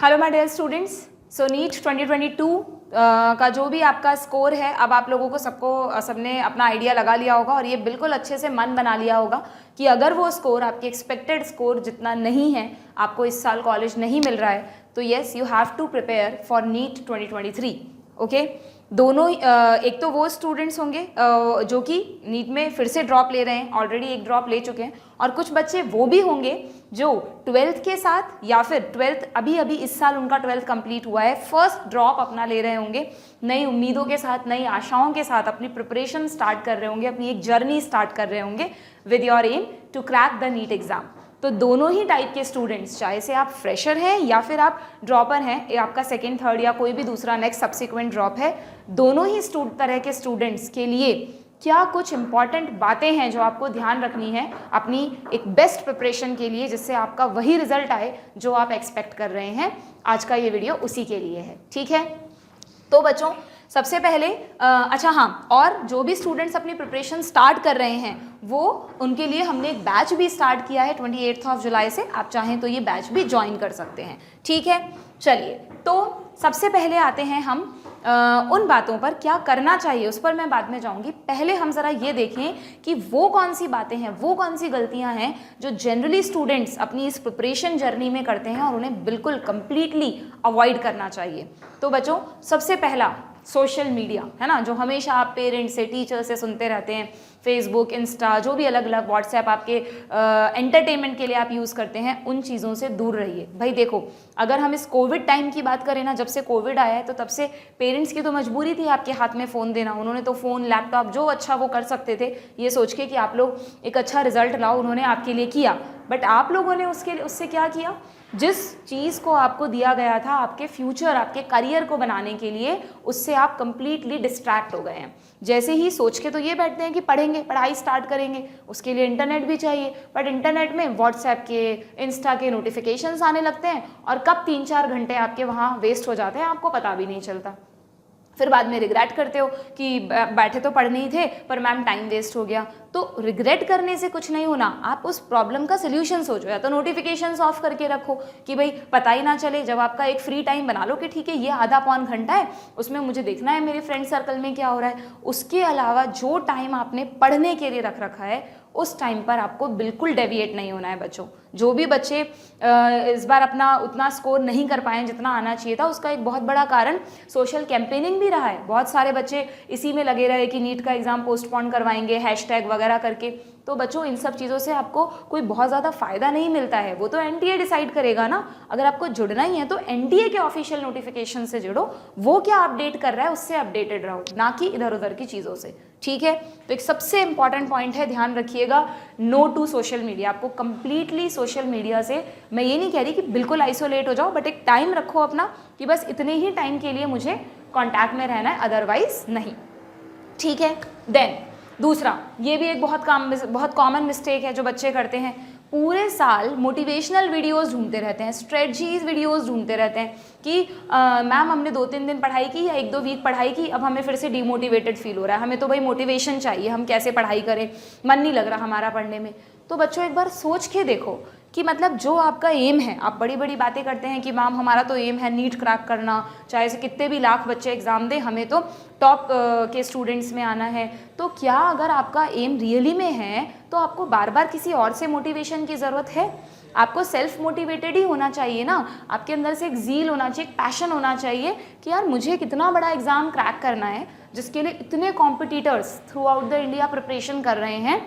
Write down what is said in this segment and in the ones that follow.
Hello my dear students, so NEET 2022 का जो भी आपका स्कोर है, अब आप लोगों को सबने अपना आइडिया लगा लिया होगा और ये बिल्कुल अच्छे से मन बना लिया होगा कि अगर वो स्कोर आपके एक्सपेक्टेड स्कोर जितना नहीं है, आपको इस साल कॉलेज नहीं मिल रहा है, तो yes you have to prepare for NEET 2023। Okay, दोनों एक तो वो स्टूडेंट्स होंगे जो कि नीट में फिर से ड्रॉप ले रहे हैं, ऑलरेडी एक ड्रॉप ले चुके हैं, और कुछ बच्चे वो भी होंगे जो 12th के साथ या फिर 12th अभी इस साल उनका 12th कंप्लीट हुआ है, फर्स्ट ड्रॉप अपना ले रहे होंगे, नई उम्मीदों के साथ, नई आशाओं के साथ अपनी प्रिपरेशन स्टार्ट कर रहे होंगे, अपनी एक जर्नी स्टार्ट कर रहे होंगे with your aim to crack the NEET exam. तो दोनों ही टाइप के स्टूडेंट्स, चाहे से आप फ्रेशर हैं या फिर आप ड्रॉपर हैं, या आपका सेकेंड थर्ड या कोई भी दूसरा नेक्स्ट सब्सिक्वेंट ड्रॉप है, दोनों ही तरह के स्टूडेंट्स के लिए क्या कुछ इंपॉर्टेंट बातें हैं जो आपको ध्यान रखनी है अपनी एक बेस्ट प्रिपरेशन के लिए, जिससे आपका वही रिजल्ट आए जो आप एक्सपेक्ट कर रहे हैं। आज का ये वीडियो उसी के लिए है, ठीक है। तो बच्चों, सबसे पहले अच्छा हाँ, और जो भी स्टूडेंट्स अपनी प्रिपरेशन स्टार्ट कर रहे हैं वो उनके लिए हमने एक बैच भी स्टार्ट किया है 28 जुलाई से। आप चाहें तो ये बैच भी ज्वाइन कर सकते हैं, ठीक है। चलिए, तो सबसे पहले आते हैं हम उन बातों पर क्या करना चाहिए, उस पर मैं बाद में जाऊंगी। पहले हम ज़रा ये देखें कि वो कौन सी बातें हैं, वो कौन सी गलतियां हैं जो जनरली स्टूडेंट्स अपनी इस प्रिपरेशन जर्नी में करते हैं और उन्हें बिल्कुल कंप्लीटली अवॉइड करना चाहिए। तो बच्चों, सबसे पहला सोशल मीडिया है ना, जो हमेशा आप पेरेंट्स से, टीचर से सुनते रहते हैं, फेसबुक, इंस्टा, जो भी अलग अलग, व्हाट्सएप आपके एंटरटेनमेंट के लिए आप यूज़ करते हैं, उन चीज़ों से दूर रहिए। भाई देखो, अगर हम इस कोविड टाइम की बात करें ना, जब से कोविड आया है तो तब से पेरेंट्स की तो मजबूरी थी आपके हाथ में फ़ोन देना। उन्होंने तो फ़ोन, लैपटॉप, जो अच्छा वो कर सकते थे ये सोच के कि आप लोग एक अच्छा रिजल्ट लाओ, उन्होंने आपके लिए किया। बट आप लोगों ने उससे क्या किया, जिस चीज़ को आपको दिया गया था आपके फ्यूचर, आपके करियर को बनाने के लिए, उससे आप कंप्लीटली डिस्ट्रैक्ट हो गए हैं। जैसे ही सोच के तो ये बैठते हैं कि पढ़ेंगे, पढ़ाई स्टार्ट करेंगे, उसके लिए इंटरनेट भी चाहिए, बट इंटरनेट में व्हाट्सएप के, इंस्टा के नोटिफिकेशंस आने लगते हैं और कब 3-4 घंटे आपके वहाँ वेस्ट हो जाते हैं आपको पता भी नहीं चलता। फिर बाद में रिग्रेट करते हो कि बैठे तो पढ़ने ही थे पर मैम टाइम वेस्ट हो गया। तो रिग्रेट करने से कुछ नहीं होना, आप उस प्रॉब्लम का सोल्यूशन सोचो। या तो नोटिफिकेशंस ऑफ करके रखो कि भाई पता ही ना चले, जब आपका एक फ्री टाइम बना लो कि ठीक है ये आधा पौन घंटा है, उसमें मुझे देखना है मेरे फ्रेंड सर्कल में क्या हो रहा है। उसके अलावा जो टाइम आपने पढ़ने के लिए रख रखा है उस टाइम पर आपको बिल्कुल डेविएट नहीं होना है। बच्चों, जो भी बच्चे इस बार अपना उतना स्कोर नहीं कर पाए जितना आना चाहिए था, उसका एक बहुत बड़ा कारण सोशल कैंपेनिंग भी रहा है। बहुत सारे बच्चे इसी में लगे रहे कि नीट का एग्ज़ाम पोस्टपोन करवाएंगे, हैशटैग वगैरह करके। तो बच्चों, इन सब चीज़ों से आपको कोई बहुत ज़्यादा फ़ायदा नहीं मिलता है, वो तो एनटीए डिसाइड करेगा ना। अगर आपको जुड़ना ही है तो एनटीए के ऑफिशियल नोटिफिकेशन से जुड़ो, वो क्या अपडेट कर रहा है उससे अपडेटेड रहो, ना कि इधर उधर की चीज़ों से, ठीक है। तो एक सबसे इंपॉर्टेंट पॉइंट है, ध्यान रखिएगा, नो टू सोशल मीडिया। आपको कंप्लीटली सोशल मीडिया से, मैं ये नहीं कह रही कि बिल्कुल आइसोलेट हो जाओ, बट एक टाइम रखो अपना कि बस इतने ही टाइम के लिए मुझे कॉन्टैक्ट में रहना है, अदरवाइज नहीं, ठीक है। देन दूसरा, ये भी एक बहुत कॉमन मिस्टेक है जो बच्चे करते हैं, पूरे साल मोटिवेशनल वीडियोस ढूंढते रहते हैं, स्ट्रेटजीज वीडियोस ढूंढते रहते हैं कि मैम हमने 2-3 दिन पढ़ाई की या 1-2 वीक पढ़ाई की, अब हमें फिर से डिमोटिवेटेड फील हो रहा है, हमें तो भाई मोटिवेशन चाहिए, हम कैसे पढ़ाई करें, मन नहीं लग रहा हमारा पढ़ने में। तो बच्चों, एक बार सोच के देखो कि मतलब जो आपका एम है, आप बड़ी बड़ी बातें करते हैं कि मैम हमारा तो एम है नीट क्रैक करना, चाहे से कितने भी लाख बच्चे एग्ज़ाम दें, हमें तो टॉप के स्टूडेंट्स में आना है। तो क्या अगर आपका एम रियली में है तो आपको बार बार किसी और से मोटिवेशन की ज़रूरत है? आपको सेल्फ मोटिवेटेड ही होना चाहिए ना। आपके अंदर से एक ज़ील होना चाहिए, एक पैशन होना चाहिए कि यार मुझे कितना बड़ा एग्ज़ाम क्रैक करना है जिसके लिए इतने competitors through out the India preparation कर रहे हैं,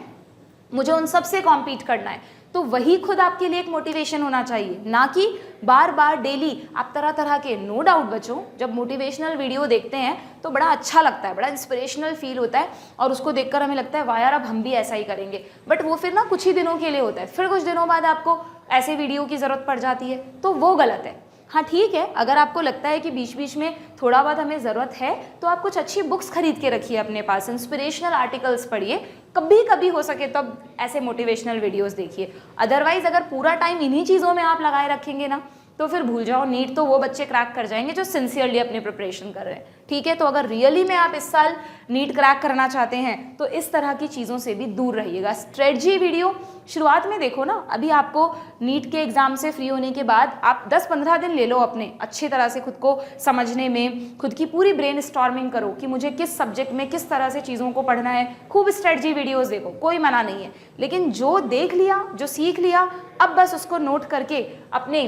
मुझे उन सब से कॉम्पीट करना है। तो वही खुद आपके लिए एक मोटिवेशन होना चाहिए, ना कि बार बार डेली आप तरह तरह के। नो डाउट बच्चों, जब मोटिवेशनल वीडियो देखते हैं तो बड़ा अच्छा लगता है, बड़ा इंस्पिरेशनल फील होता है और उसको देखकर हमें लगता है वाह यार अब हम भी ऐसा ही करेंगे। बट वो फिर ना कुछ ही दिनों के लिए होता है, फिर कुछ दिनों बाद आपको ऐसे वीडियो की ज़रूरत पड़ जाती है, तो वो गलत है। हाँ ठीक है, अगर आपको लगता है कि बीच बीच में थोड़ा बहुत हमें ज़रूरत है तो आप कुछ अच्छी बुक्स खरीद के रखिए अपने पास, इंस्पिरेशनल आर्टिकल्स पढ़िए, कभी कभी हो सके तो अब ऐसे मोटिवेशनल वीडियोस देखिए। अदरवाइज अगर पूरा टाइम इन्हीं चीज़ों में आप लगाए रखेंगे ना तो फिर भूल जाओ, नीट तो वो बच्चे क्रैक कर जाएंगे जो सिंसियरली अपनी प्रिपरेशन कर रहे हैं। ठीक है, तो अगर रियली में आप इस साल नीट क्रैक करना चाहते हैं तो इस तरह की चीज़ों से भी दूर रहिएगा। स्ट्रेटजी वीडियो शुरुआत में देखो ना, अभी आपको नीट के एग्जाम से फ्री होने के बाद आप 10-15 दिन ले लो अपने अच्छी तरह से खुद को समझने में, खुद की पूरी ब्रेन स्टॉर्मिंग करो कि मुझे किस सब्जेक्ट में किस तरह से चीज़ों को पढ़ना है। खूब स्ट्रेटजी वीडियोस देखो, कोई मना नहीं है, लेकिन जो देख लिया, जो सीख लिया, अब बस उसको नोट करके अपने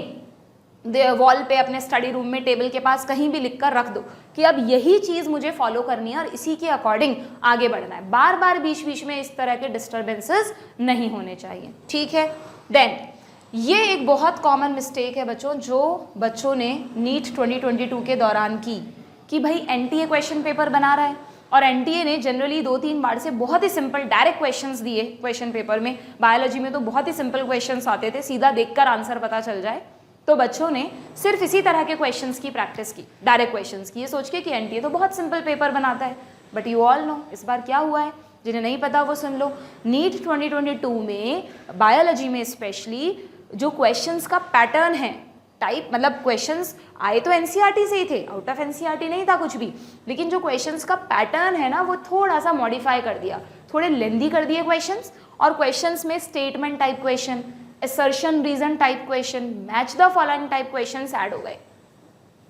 वॉल पे, अपने स्टडी रूम में, टेबल के पास कहीं भी लिख कर रख दो कि अब यही चीज़ मुझे फॉलो करनी है और इसी के अकॉर्डिंग आगे बढ़ना है। बार बार बीच बीच में इस तरह के डिस्टर्बेंसेस नहीं होने चाहिए। ठीक है, देन ये एक बहुत कॉमन मिस्टेक है बच्चों, जो बच्चों ने नीट 2022 के दौरान की कि भाई एनटीए क्वेश्चन पेपर बना रहा है और एनटीए ने जनरली 2-3 बार से बहुत ही सिंपल डायरेक्ट क्वेश्चंस दिए क्वेश्चन पेपर में। बायोलॉजी में तो बहुत ही सिंपल क्वेश्चंस आते थे, सीधा देखकर आंसर पता चल जाए। तो बच्चों ने सिर्फ इसी तरह के क्वेश्चंस की प्रैक्टिस की, डायरेक्ट क्वेश्चंस की, ये सोच के कि एनटीए तो बहुत सिंपल पेपर बनाता है। बट यू ऑल नो इस बार क्या हुआ है, जिन्हें नहीं पता वो सुन लो। नीट 2022 में बायोलॉजी में स्पेशली जो क्वेश्चंस का पैटर्न है, टाइप मतलब क्वेश्चंस आए तो एनसीईआरटी से ही थे, आउट ऑफ एनसीईआरटी नहीं था कुछ भी, लेकिन जो क्वेश्चंस का पैटर्न है ना वो थोड़ा सा मॉडिफाई कर दिया, थोड़े लेंदी कर दिए क्वेश्चंस, और क्वेश्चंस में statement type question, assertion reason type question, match the following type questions add हो गए,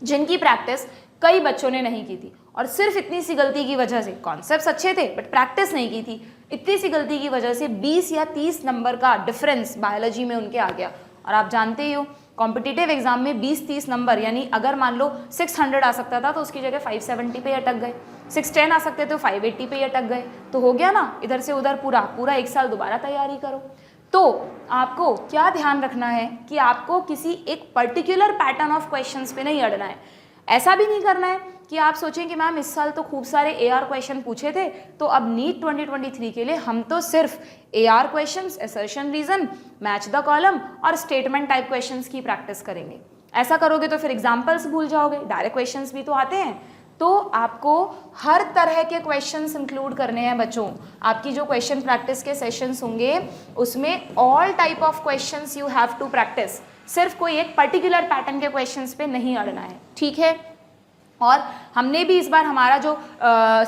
जिनकी प्रैक्टिस कई बच्चों ने नहीं की थी। और सिर्फ इतनी सी गलती की वजह से, कॉन्सेप्ट्स अच्छे थे बट प्रैक्टिस नहीं की थी, इतनी सी गलती की वजह से 20 या 30 नंबर का डिफरेंस बायोलॉजी में उनके आ गया। और आप जानते ही हो कॉम्पिटिटिव एग्जाम में 20-30 नंबर, यानी अगर मान लो 600 आ सकता था तो उसकी जगह 570 पे अटक गए, 610 आ सकते तो 580 पे अटक गए, तो हो गया ना इधर से उधर पूरा एक साल दोबारा तैयारी करो। तो आपको क्या ध्यान रखना है कि आपको किसी एक पर्टिकुलर पैटर्न ऑफ क्वेश्चंस पे नहीं अड़ना है। ऐसा भी नहीं करना है कि आप सोचें कि मैम इस साल तो खूब सारे एआर क्वेश्चन पूछे थे तो अब नीट 2023 के लिए हम तो सिर्फ AR questions, assertion reason, match the column और स्टेटमेंट टाइप क्वेश्चंस की प्रैक्टिस करेंगे। ऐसा करोगे तो फिर एग्जाम्पल्स भूल जाओगे, डायरेक्ट क्वेश्चंस भी तो आते हैं। तो आपको हर तरह के क्वेश्चंस इंक्लूड करने हैं बच्चों। आपकी जो क्वेश्चन प्रैक्टिस के सेशंस होंगे उसमें all type of questions you have to practice, सिर्फ कोई एक पर्टिकुलर पैटर्न के क्वेश्चंस पे नहीं अड़ना है। ठीक है, और हमने भी इस बार हमारा जो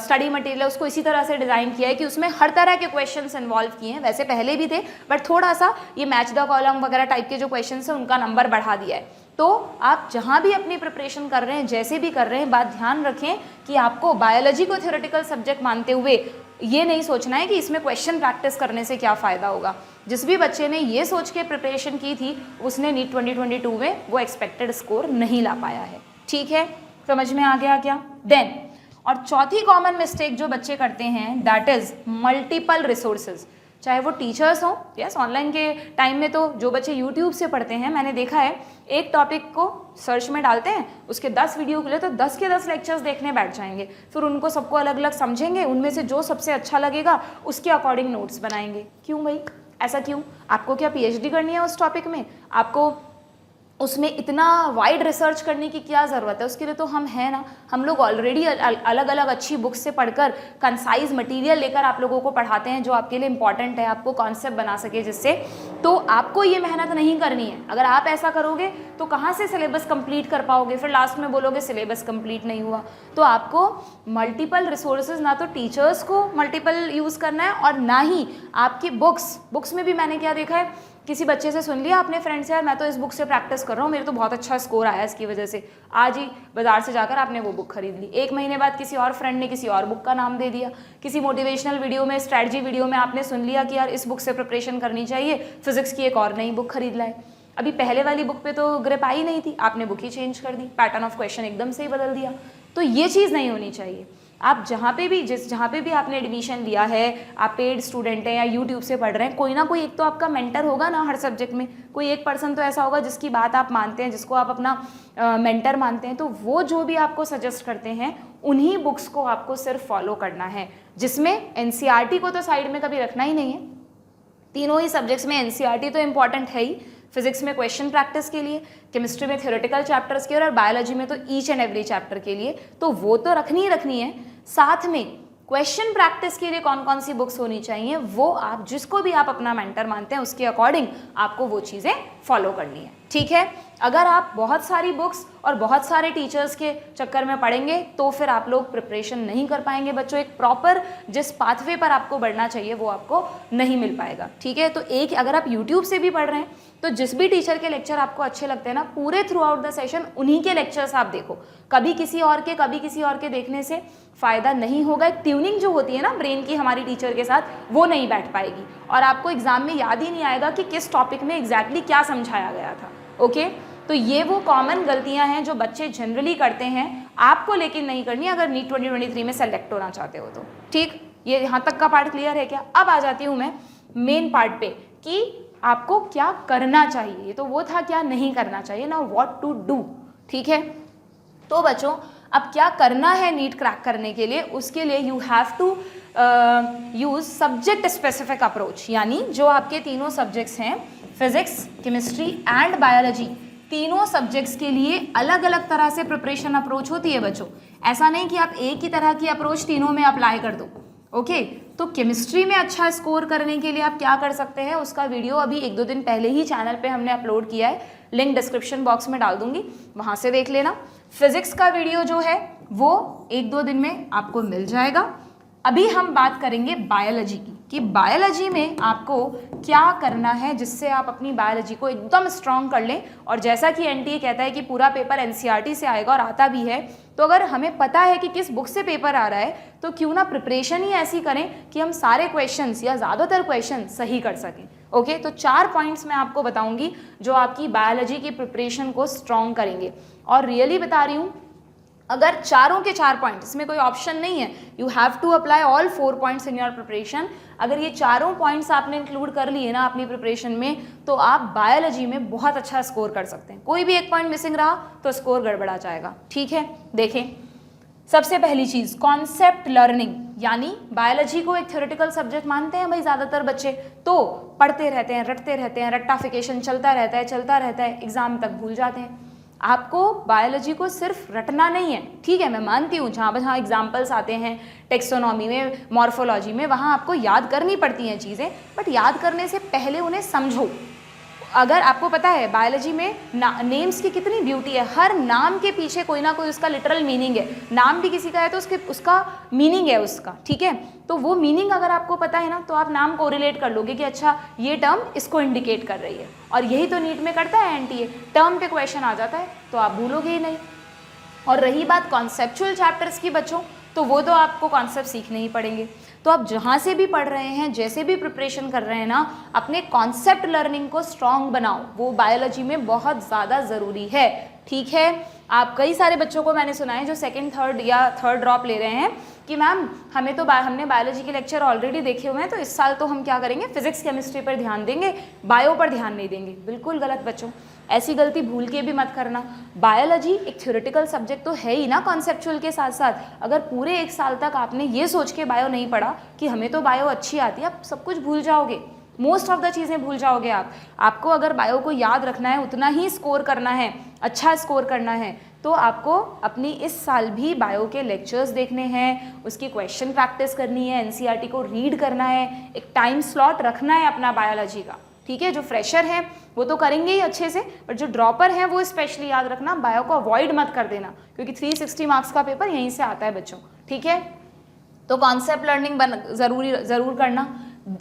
स्टडी मटेरियल है उसको इसी तरह से डिज़ाइन किया है कि उसमें हर तरह के क्वेश्चंस इन्वॉल्व किए हैं। वैसे पहले भी थे बट थोड़ा सा ये मैच द कॉलम वगैरह टाइप के जो क्वेश्चंस हैं उनका नंबर बढ़ा दिया है। तो आप जहाँ भी अपनी प्रिपरेशन कर रहे हैं, जैसे भी कर रहे हैं, बात ध्यान रखें कि आपको बायोलॉजी को थ्योरेटिकल सब्जेक्ट मानते हुए ये नहीं सोचना है कि इसमें क्वेश्चन प्रैक्टिस करने से क्या फ़ायदा होगा। जिस भी बच्चे ने ये सोच के प्रिपरेशन की थी उसने नीट 2022 में वो एक्सपेक्टेड स्कोर नहीं ला पाया है। ठीक है, समझ में आ गया क्या? देन और चौथी कॉमन मिस्टेक जो बच्चे करते हैं दैट इज मल्टीपल रिसोर्सेज, चाहे वो टीचर्स हों, यस ऑनलाइन के टाइम में तो जो बच्चे यूट्यूब से पढ़ते हैं, मैंने देखा है एक टॉपिक को सर्च में डालते हैं, उसके 10 वीडियो के लिए तो 10 के 10 लेक्चर्स देखने बैठ जाएंगे, फिर उनको सबको अलग अलग समझेंगे, उनमें से जो सबसे अच्छा लगेगा उसके अकॉर्डिंग नोट्स बनाएंगे। क्यों भाई, ऐसा क्यों? आपको क्या पीएचडी करनी है उस टॉपिक में? आपको उसमें इतना वाइड रिसर्च करने की क्या ज़रूरत है? उसके लिए तो हम हैं ना, हम लोग ऑलरेडी अलग अलग अच्छी बुक्स से पढ़कर कंसाइज मटेरियल लेकर आप लोगों को पढ़ाते हैं जो आपके लिए इंपॉर्टेंट है, आपको कॉन्सेप्ट बना सके जिससे। तो आपको ये मेहनत नहीं करनी है। अगर आप ऐसा करोगे तो कहाँ से सिलेबस कंप्लीट कर पाओगे? फिर लास्ट में बोलोगे सिलेबस कंप्लीट नहीं हुआ। तो आपको मल्टीपल रिसोर्सेज, ना तो टीचर्स को मल्टीपल यूज़ करना है और ना ही आपकी बुक्स में भी मैंने क्या देखा है, किसी बच्चे से सुन लिया अपने फ्रेंड से, यार मैं तो इस बुक से प्रैक्टिस कर रहा हूँ, मेरे तो बहुत अच्छा स्कोर आया इसकी वजह से, आज ही बाजार से जाकर आपने वो बुक खरीद ली। एक महीने बाद किसी और फ्रेंड ने किसी और बुक का नाम दे दिया, किसी मोटिवेशनल वीडियो में, स्ट्रैटेजी वीडियो में आपने सुन लिया कि यार इस बुक से प्रिपरेशन करनी चाहिए, फिजिक्स की एक और नई बुक खरीद लाए। अभी पहले वाली बुक पे तो ग्रिप आई नहीं थी, आपने बुक ही चेंज कर दी, पैटर्न ऑफ क्वेश्चन एकदम से ही बदल दिया। तो ये चीज़ नहीं होनी चाहिए। आप जहाँ पे भी आपने एडमिशन लिया है, आप पेड स्टूडेंट हैं या यूट्यूब से पढ़ रहे हैं, कोई ना कोई एक तो आपका मेंटर होगा ना हर सब्जेक्ट में, कोई एक पर्सन तो ऐसा होगा जिसकी बात आप मानते हैं, जिसको आप अपना मेंटर मानते हैं। तो वो जो भी आपको सजेस्ट करते हैं उन्हीं बुक्स को आपको सिर्फ फॉलो करना है, जिसमें एनसीईआरटी को तो साइड में कभी रखना ही नहीं है। तीनों ही सब्जेक्ट्स में एनसीईआरटी तो इम्पॉर्टेंट है ही, फिजिक्स में क्वेश्चन प्रैक्टिस के लिए, केमिस्ट्री में थ्योरेटिकल चैप्टर्स के लिए और बायोलॉजी में तो ईच एंड एवरी चैप्टर के लिए, तो वो तो रखनी ही रखनी है। साथ में क्वेश्चन प्रैक्टिस के लिए कौन कौन सी बुक्स होनी चाहिए वो आप जिसको भी आप अपना मेंटर मानते हैं उसके अकॉर्डिंग आपको वो चीज़ें फॉलो करनी है। ठीक है। अगर आप बहुत सारी बुक्स और बहुत सारे टीचर्स के चक्कर में पढ़ेंगे तो फिर आप लोग प्रिपरेशन नहीं कर पाएंगे बच्चों। एक प्रॉपर जिस पाथवे पर आपको बढ़ना चाहिए वो आपको नहीं मिल पाएगा, ठीक है। तो एक अगर आप यूट्यूब से भी पढ़ रहे हैं तो जिस भी टीचर के लेक्चर आपको अच्छे लगते हैं ना, पूरे थ्रू आउट द सेशन उन्हीं के लेक्चर्स आप देखो। कभी किसी और के देखने से फ़ायदा नहीं होगा। एक ट्यूनिंग जो होती है ना ब्रेन की हमारी टीचर के साथ, वो नहीं बैठ पाएगी और आपको एग्जाम में याद ही नहीं आएगा कि किस टॉपिक में एग्जैक्टली क्या समझाया गया था। ओके, तो ये वो कॉमन गलतियां हैं जो बच्चे जनरली करते हैं, आपको लेकिन नहीं करनी अगर नीट 2023 में सेलेक्ट होना चाहते हो तो। ठीक, ये यहाँ तक का पार्ट क्लियर है क्या? अब आ जाती हूँ मैं मेन पार्ट पे कि आपको क्या करना चाहिए। ये तो वो था क्या नहीं करना चाहिए, ना व्हाट टू डू। ठीक है, तो बच्चों अब क्या करना है नीट क्रैक करने के लिए, उसके लिए you have to use subject specific approach. यानी जो आपके तीनों सब्जेक्ट्स हैं, फिजिक्स, केमिस्ट्री एंड बायोलॉजी, तीनों सब्जेक्ट्स के लिए अलग अलग तरह से प्रिपरेशन अप्रोच होती है बच्चों। ऐसा नहीं कि आप एक ही तरह की अप्रोच तीनों में अप्लाई कर दो। ओके, तो केमिस्ट्री में अच्छा स्कोर करने के लिए आप क्या कर सकते हैं, उसका वीडियो अभी 1-2 दिन पहले ही चैनल पे हमने अपलोड किया है, लिंक डिस्क्रिप्शन बॉक्स में डाल दूंगी, वहाँ से देख लेना। फिजिक्स का वीडियो जो है वो 1-2 दिन में आपको मिल जाएगा। अभी हम बात करेंगे बायोलॉजी की, कि बायोलॉजी में आपको क्या करना है जिससे आप अपनी बायोलॉजी को एकदम स्ट्रॉन्ग कर लें। और जैसा कि एनटीए कहता है कि पूरा पेपर एनसीईआरटी से आएगा और आता भी है, तो अगर हमें पता है कि किस बुक से पेपर आ रहा है तो क्यों ना प्रिपरेशन ही ऐसी करें कि हम सारे क्वेश्चंस या ज़्यादातर क्वेश्चन सही कर सकें। ओके, तो 4 पॉइंट्स मैं आपको बताऊंगी जो आपकी बायोलॉजी की प्रिपरेशन को स्ट्रॉन्ग करेंगे। और रियली बता रही हूँ, अगर चारों के 4 पॉइंट, इसमें कोई ऑप्शन नहीं है, you have to apply all 4 points in your preparation. अगर ये चारों पॉइंट्स आपने इंक्लूड कर लिए ना अपनी प्रिपरेशन में, तो आप बायोलॉजी में बहुत अच्छा स्कोर कर सकते हैं। कोई भी एक पॉइंट मिसिंग रहा तो स्कोर गड़बड़ा जाएगा। ठीक है, देखें, सबसे पहली चीज़ कॉन्सेप्ट लर्निंग, यानी बायोलॉजी को एक थ्योरेटिकल सब्जेक्ट मानते हैं भाई ज़्यादातर बच्चे, तो पढ़ते रहते हैं, रटते रहते हैं, रट्टाफिकेशन चलता रहता है, एग्जाम तक भूल जाते हैं। आपको बायोलॉजी को सिर्फ रटना नहीं है, ठीक है, मैं मानती हूँ जहाँ एग्जाम्पल्स आते हैं टेक्सोनॉमी में, मॉर्फोलॉजी में, वहाँ आपको याद करनी पड़ती हैं चीज़ें, बट याद करने से पहले उन्हें समझो। अगर आपको पता है बायोलॉजी में नेम्स की कितनी ब्यूटी है, हर नाम के पीछे कोई ना कोई उसका लिटरल मीनिंग है। नाम भी किसी का है तो उसका मीनिंग है उसका, ठीक है। तो वो मीनिंग अगर आपको पता है ना, तो आप नाम को रिलेट कर लोगे कि अच्छा ये टर्म इसको इंडिकेट कर रही है। और यही तो नीट में करता है एनटीए, टर्म पे क्वेश्चन आ जाता है तो आप भूलोगे ही नहीं। और रही बात कॉन्सेप्चुअल चैप्टर्स की बच्चों, तो वो तो आपको कॉन्सेप्ट सीखने ही पड़ेंगे। तो आप जहाँ से भी पढ़ रहे हैं, जैसे भी प्रिपरेशन कर रहे हैं ना, अपने कॉन्सेप्ट लर्निंग को स्ट्रॉन्ग बनाओ, वो बायोलॉजी में बहुत ज़्यादा ज़रूरी है। ठीक है, आप कई सारे बच्चों को मैंने सुना है जो 2nd, 3rd या 3rd ड्रॉप ले रहे हैं कि मैम हमने बायोलॉजी के लेक्चर ऑलरेडी देखे हुए हैं, तो इस साल तो हम क्या करेंगे, फिजिक्स केमिस्ट्री पर ध्यान देंगे, बायो पर ध्यान नहीं देंगे। बिल्कुल गलत बच्चों, ऐसी गलती भूल के भी मत करना। बायोलॉजी एक थ्योरेटिकल सब्जेक्ट तो है ही ना कॉन्सेप्चुअल के साथ साथ। अगर पूरे 1 साल तक आपने ये सोच के बायो नहीं पढ़ा कि हमें तो बायो अच्छी आती है, आप सब कुछ भूल जाओगे, मोस्ट ऑफ द चीज़ें भूल जाओगे आप। आपको अगर बायो को याद रखना है, उतना ही स्कोर करना है, अच्छा स्कोर करना है, तो आपको अपनी इस साल भी बायो के लेक्चर्स देखने हैं, उसकी क्वेश्चन प्रैक्टिस करनी है, एनसीईआरटी को रीड करना है, एक टाइम स्लॉट रखना है अपना बायोलॉजी का। ठीक है, जो फ्रेशर हैं वो तो करेंगे ही अच्छे से, बट जो ड्रॉपर हैं वो स्पेशली याद रखना, बायो को अवॉइड मत कर देना, क्योंकि 360 मार्क्स का पेपर यहीं से आता है बच्चों। ठीक है, तो कॉन्सेप्ट लर्निंग ज़रूर करना।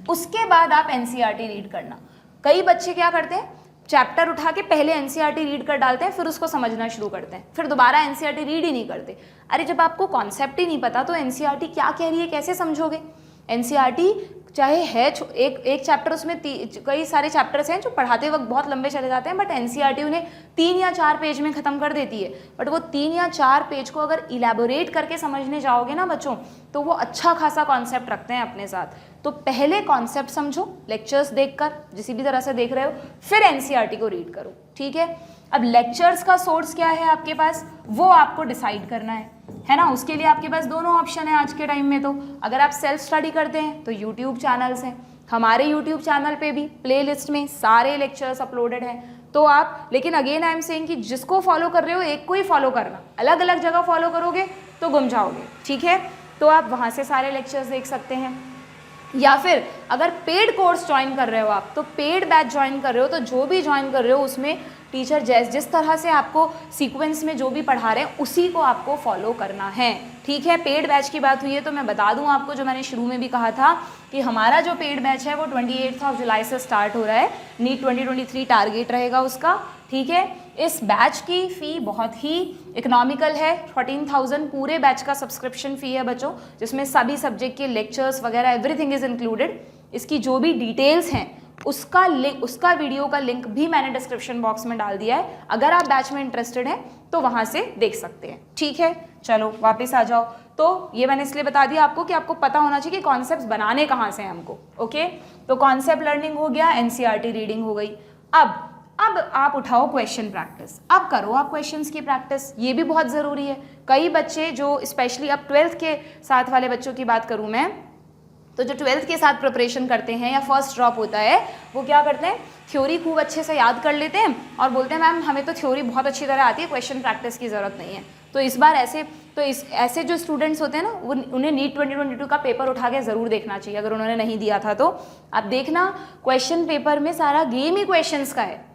उसके बाद आप एनसीईआरटी रीड करना। कई बच्चे क्या करते हैं, चैप्टर उठा के पहले एनसीईआरटी रीड कर डालते हैं, फिर उसको समझना शुरू करते हैं, फिर दोबारा एनसीईआरटी रीड ही नहीं करते। अरे जब आपको कॉन्सेप्ट ही नहीं पता तो एनसीईआरटी क्या कह रही है कैसे समझोगे। एनसीईआरटी चाहे है एक चैप्टर, उसमें कई सारे चैप्टर्स हैं जो पढ़ाते वक्त बहुत लंबे चले जाते हैं, बट एनसीईआरटी उन्हें 3 या 4 पेज में ख़त्म कर देती है। बट वो 3 या 4 पेज को अगर इलेबोरेट करके समझने जाओगे ना बच्चों, तो वो अच्छा खासा कॉन्सेप्ट रखते हैं अपने साथ। तो पहले कॉन्सेप्ट समझो लेक्चर्स देखकर, जिसी भी तरह से देख रहे हो, फिर एनसीईआरटी को रीड करो। ठीक है, अब लेक्चर्स का सोर्स क्या है आपके पास, वो आपको डिसाइड करना है ना। उसके लिए आपके पास दोनों ऑप्शन है आज के टाइम में। तो अगर आप सेल्फ स्टडी करते हैं तो यूट्यूब चैनल्स हैं, हमारे यूट्यूब चैनल पे भी प्लेलिस्ट में सारे लेक्चर्स अपलोडेड हैं। तो आप, लेकिन अगेन आई एम सेइंग कि जिसको फॉलो कर रहे हो एक को ही फॉलो करना, अलग अलग जगह फॉलो करोगे तो गुम जाओगे। ठीक है, तो आप वहाँ से सारे लेक्चर्स देख सकते हैं। या फिर अगर पेड कोर्स ज्वाइन कर रहे हो आप, तो पेड बैच ज्वाइन कर रहे हो, तो जो भी ज्वाइन कर रहे हो उसमें टीचर जिस तरह से आपको सीक्वेंस में जो भी पढ़ा रहे हैं उसी को आपको फॉलो करना है, ठीक है। पेड बैच की बात हुई है तो मैं बता दूं आपको, जो मैंने शुरू में भी कहा था कि हमारा जो पेड बैच है वो 28 जुलाई से स्टार्ट हो रहा है। नीट 2023 टारगेट रहेगा उसका, ठीक है। इस बैच की फ़ी बहुत ही इकोनॉमिकल है, 14,000 पूरे बैच का सब्सक्रिप्शन फ़ी है बच्चों, जिसमें सभी सब्जेक्ट के लेक्चर्स वगैरह एवरीथिंग इज़ इंक्लूडेड। इसकी जो भी डिटेल्स हैं उसका वीडियो का लिंक भी मैंने डिस्क्रिप्शन बॉक्स में डाल दिया है, अगर आप बैच में इंटरेस्टेड हैं तो वहाँ से देख सकते हैं, ठीक है। चलो वापस आ जाओ। तो ये मैंने इसलिए बता दिया आपको कि आपको पता होना चाहिए कि कॉन्सेप्ट्स बनाने कहाँ से हैं हमको, ओके। तो कॉन्सेप्ट लर्निंग हो गया, एनसीईआरटी रीडिंग हो गई। अब आप उठाओ क्वेश्चन प्रैक्टिस, अब करो आप क्वेश्चंस की प्रैक्टिस, ये भी बहुत ज़रूरी है। कई बच्चे जो स्पेशली अब 12th के साथ वाले बच्चों की बात करूँ मैं, तो जो 12th के साथ प्रिपरेशन करते हैं या फर्स्ट ड्रॉप होता है, वो क्या करते हैं, थ्योरी खूब अच्छे से याद कर लेते हैं और बोलते हैं मैम हमें तो थ्योरी बहुत अच्छी तरह आती है, क्वेश्चन प्रैक्टिस की ज़रूरत नहीं है। तो इस बार ऐसे जो स्टूडेंट्स होते हैं ना, उन्हें नीट 2022 का पेपर उठा के ज़रूर देखना चाहिए, अगर उन्होंने नहीं दिया था तो। आप देखना क्वेश्चन पेपर में सारा गेम ही क्वेश्चंस का है।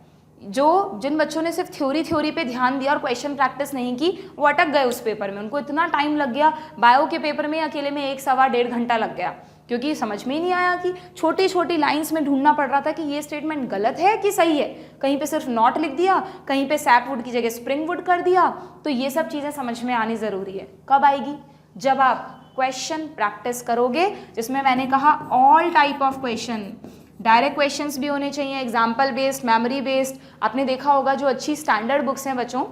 जिन बच्चों ने सिर्फ थ्योरी पे ध्यान दिया और क्वेश्चन प्रैक्टिस नहीं की, वो अटक गए उस पेपर में, उनको इतना टाइम लग गया। बायो के पेपर में अकेले में 1 सवा 1.5 घंटा लग गया, क्योंकि समझ में ही नहीं आया कि छोटी छोटी लाइंस में ढूंढना पड़ रहा था कि ये स्टेटमेंट गलत है कि सही है। कहीं पे सिर्फ नॉट लिख दिया, कहीं पे सैपवुड की जगह स्प्रिंगवुड कर दिया। तो ये सब चीज़ें समझ में आनी ज़रूरी है। कब आएगी? जब आप क्वेश्चन प्रैक्टिस करोगे, जिसमें मैंने कहा all type of question, direct questions भी होने चाहिए, एग्जाम्पल बेस्ड, मेमोरी बेस्ड। आपने देखा होगा जो अच्छी स्टैंडर्ड बुक्स हैं बच्चों,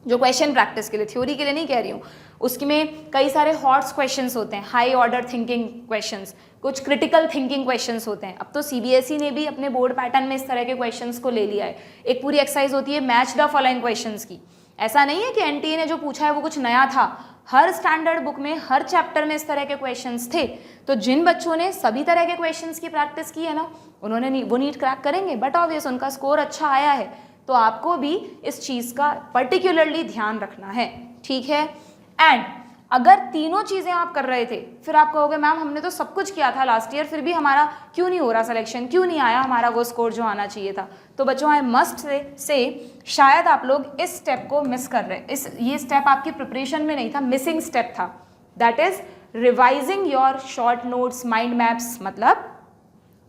जो क्वेश्चन प्रैक्टिस के लिए, थ्योरी के लिए नहीं कह रही हूँ, उसमें कई सारे हॉट्स क्वेश्चंस होते हैं, हाई ऑर्डर थिंकिंग क्वेश्चंस, कुछ क्रिटिकल थिंकिंग क्वेश्चंस होते हैं। अब तो सीबीएसई ने भी अपने बोर्ड पैटर्न में इस तरह के क्वेश्चंस को ले लिया है। एक पूरी एक्सरसाइज होती है मैच द फॉलोइंग क्वेश्चंस की। ऐसा नहीं है कि एनटीए ने जो पूछा है वो कुछ नया था, हर स्टैंडर्ड बुक में हर चैप्टर में इस तरह के क्वेश्चंस थे। तो जिन बच्चों ने सभी तरह के क्वेश्चंस की प्रैक्टिस की है ना, उन्होंने वो नीट क्रैक करेंगे, बट ऑब्वियस उनका स्कोर अच्छा आया है। तो आपको भी इस चीज़ का पर्टिकुलरली ध्यान रखना है, ठीक है। एंड अगर तीनों चीज़ें आप कर रहे थे, फिर आप कहोगे मैम हमने तो सब कुछ किया था लास्ट ईयर, फिर भी हमारा क्यों नहीं हो रहा सिलेक्शन, क्यों नहीं आया हमारा वो स्कोर जो आना चाहिए था। तो बच्चों आई मस्ट से शायद आप लोग इस स्टेप को मिस कर रहे हैं। ये स्टेप आपकी प्रिपरेशन में नहीं था, मिसिंग स्टेप था। That is revising your short notes, mind maps. मतलब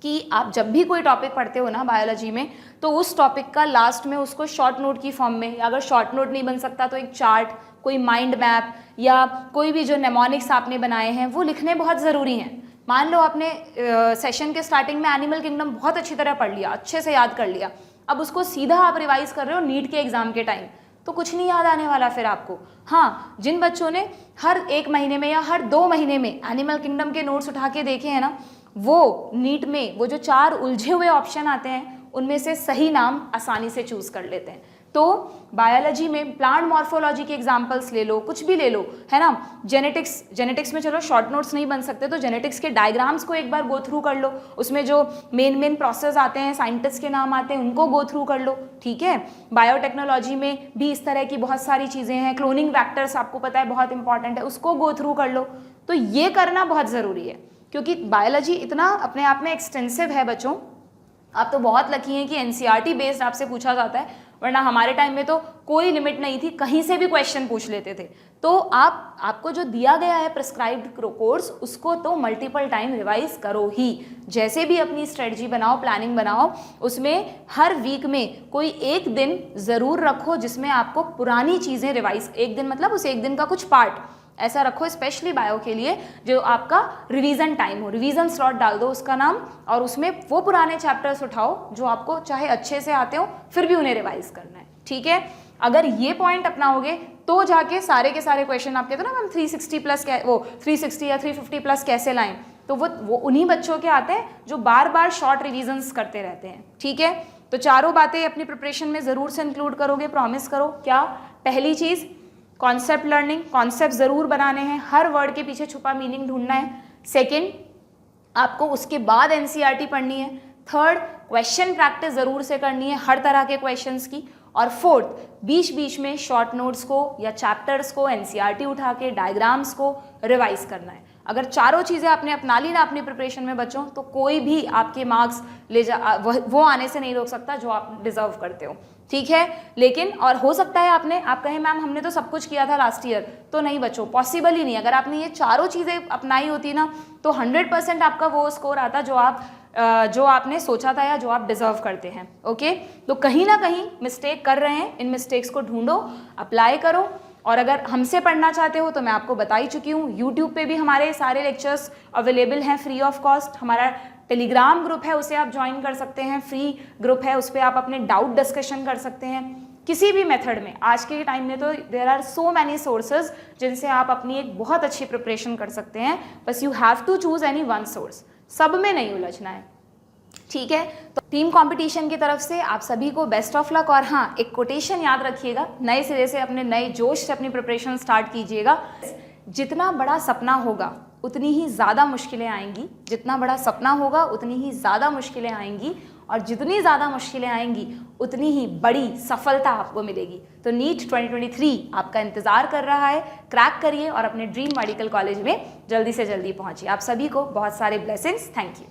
कि आप जब भी कोई टॉपिक पढ़ते हो ना बायोलॉजी में, तो उस टॉपिक का लास्ट में उसको शॉर्ट नोट की फॉर्म में, या अगर शॉर्ट नोट नहीं बन सकता तो एक चार्ट, कोई माइंड मैप, या कोई भी जो नेमोनिक्स आपने बनाए हैं वो लिखने बहुत ज़रूरी हैं। मान लो आपने सेशन के स्टार्टिंग में एनिमल किंगडम बहुत अच्छी तरह पढ़ लिया, अच्छे से याद कर लिया, अब उसको सीधा आप रिवाइज कर रहे हो नीट के एग्जाम के टाइम, तो कुछ नहीं याद आने वाला फिर आपको। हाँ, जिन बच्चों ने हर 1 महीने में या हर 2 महीने में एनिमल किंगडम के नोट्स उठा के देखे हैं ना, वो नीट में वो जो 4 उलझे हुए ऑप्शन आते हैं उनमें से सही नाम आसानी से चूज कर लेते हैं। तो बायोलॉजी में प्लांट मॉर्फोलॉजी के एग्जांपल्स ले लो, कुछ भी ले लो, है ना। जेनेटिक्स में चलो शॉर्ट नोट्स नहीं बन सकते तो जेनेटिक्स के डायग्राम्स को एक बार गो थ्रू कर लो, उसमें जो मेन प्रोसेस आते हैं, साइंटिस्ट के नाम आते हैं, उनको गो थ्रू कर लो, ठीक है। बायोटेक्नोलॉजी में भी इस तरह की बहुत सारी चीज़ें हैं, क्लोनिंग वैक्टर्स आपको पता है बहुत इंपॉर्टेंट है, उसको गो थ्रू कर लो। तो ये करना बहुत ज़रूरी है, क्योंकि बायोलॉजी इतना अपने आप में एक्सटेंसिव है बच्चों। आप तो बहुत लकी हैं कि एनसीईआरटी बेस्ड आपसे पूछा जाता है, वरना हमारे टाइम में तो कोई लिमिट नहीं थी, कहीं से भी क्वेश्चन पूछ लेते थे। तो आपको जो दिया गया है प्रिस्क्राइब्ड कोर्स, उसको तो मल्टीपल टाइम रिवाइज करो ही। जैसे भी अपनी स्ट्रेटजी बनाओ, प्लानिंग बनाओ, उसमें हर वीक में कोई एक दिन ज़रूर रखो जिसमें आपको पुरानी चीज़ें रिवाइज, एक दिन मतलब उस एक दिन का कुछ पार्ट ऐसा रखो स्पेशली बायो के लिए, जो आपका रिवीजन टाइम हो, रिवीजन स्लॉट डाल दो उसका नाम, और उसमें वो पुराने चैप्टर्स उठाओ जो आपको चाहे अच्छे से आते हो, फिर भी उन्हें रिवाइज करना है, ठीक है। अगर ये पॉइंट अपनाओगे तो जाके सारे के सारे क्वेश्चन आप कहते हो ना मैम 360 प्लस, वो 360 या 350 प्लस कैसे लाएं, तो वो उन्हीं बच्चों के आते हैं जो बार बार शॉर्ट रिविजन्स करते रहते हैं, ठीक है। तो चारों बातें अपनी प्रिपरेशन में ज़रूर से इंक्लूड करोगे, प्रॉमिस करो। क्या? पहली चीज़ कॉन्सेप्ट लर्निंग, कॉन्सेप्ट ज़रूर बनाने हैं, हर वर्ड के पीछे छुपा मीनिंग ढूंढना है। सेकंड, आपको उसके बाद एनसीईआरटी पढ़नी है। थर्ड, क्वेश्चन प्रैक्टिस ज़रूर से करनी है हर तरह के क्वेश्चंस की। और फोर्थ, बीच बीच में शॉर्ट नोट्स को या चैप्टर्स को, एनसीईआरटी उठा के डायग्राम्स को रिवाइज करना है। अगर चारों चीज़ें आपने अपना ली ना अपनी प्रिपरेशन में बच्चों, तो कोई भी आपके मार्क्स वो आने से नहीं रोक सकता जो आप डिजर्व करते हो, ठीक है। लेकिन और हो सकता है आप कहें मैम हमने तो सब कुछ किया था लास्ट ईयर, तो नहीं बच्चों, पॉसिबल ही नहीं। अगर आपने ये चारों चीज़ें अपनाई होती ना तो 100% आपका वो स्कोर आता जो आपने सोचा था या जो आप डिजर्व करते हैं। ओके, तो कहीं ना कहीं मिस्टेक कर रहे हैं, इन मिस्टेक्स को ढूंढो, अप्लाई करो। और अगर हमसे पढ़ना चाहते हो तो मैं आपको बता ही चुकी हूँ, यूट्यूब पे भी हमारे सारे लेक्चर्स अवेलेबल हैं फ्री ऑफ कॉस्ट। हमारा टेलीग्राम ग्रुप है, उसे आप ज्वाइन कर सकते हैं, फ्री ग्रुप है, उस पर आप अपने डाउट डिस्कशन कर सकते हैं किसी भी मेथड में। आज के टाइम में तो there are so many sources जिनसे आप अपनी एक बहुत अच्छी प्रिपरेशन कर सकते हैं। बस you have to choose any one source, सब में नहीं उलझना है, ठीक है। तो टीम कंपटीशन की तरफ से आप सभी को बेस्ट ऑफ लक। और हाँ, एक कोटेशन याद रखिएगा, नए सिरे से अपने नए जोश से अपनी प्रिपरेशन स्टार्ट कीजिएगा। जितना बड़ा सपना होगा उतनी ही ज़्यादा मुश्किलें आएंगी, जितना बड़ा सपना होगा उतनी ही ज़्यादा मुश्किलें आएंगी, और जितनी ज़्यादा मुश्किलें आएंगी उतनी ही बड़ी सफलता आपको मिलेगी। तो नीट 2023 आपका इंतज़ार कर रहा है, क्रैक करिए और अपने ड्रीम मेडिकल कॉलेज में जल्दी से जल्दी पहुंचिए। आप सभी को बहुत सारे ब्लेसिंग्स, थैंक यू।